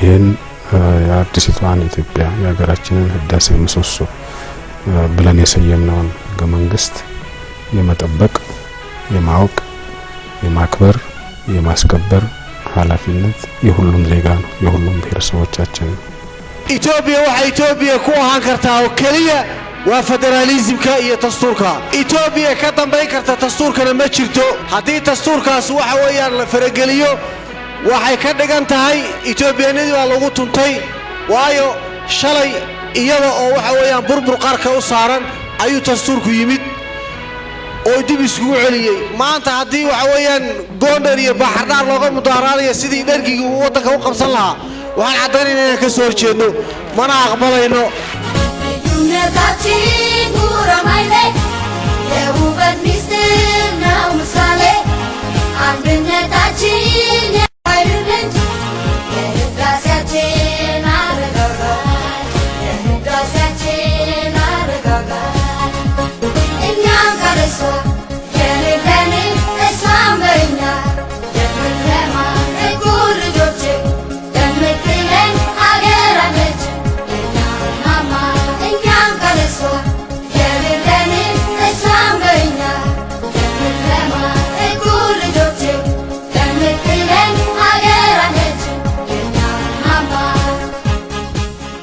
ይሄን የአዲስቷን ኢትዮጵያ የሀገራችንን ህዳሴ ምሰሶ ብለን የሰየምነውን ህገ መንግስት የመጠበቅ የማወቅ የማክበር የማስከበር ኃላፊነት የሁሉም ዜጋ ነው የሁሉም ብሔረሰቦቻችን ነው ኢትዮጵያ ኩዋን ከርታው ከሊያ وفدراليزم كا تستوركا إثيوبيا كتنبين كرتا تستوركا لما جرتو هدي تستوركاس waxa weeyaan la farageliyo waxay ka dhigan tahay Ethiopianadu waa lagu tuntay waayo shalay iyada oo waxa weeyaan burbur qarka u saaran ayuu tastuurku yimid oo dib isugu celiyay maanta hadii waxa weeyaan Gondar iyo Baxardar looga mudaaraanayo sidii dharkiga uu wadanka u qabsan lahaa waxaan cadeynaynaa ka soo horjeedno mana aqbalayno Nagati pura maile, yehubat mistir na umsale, andne tachi.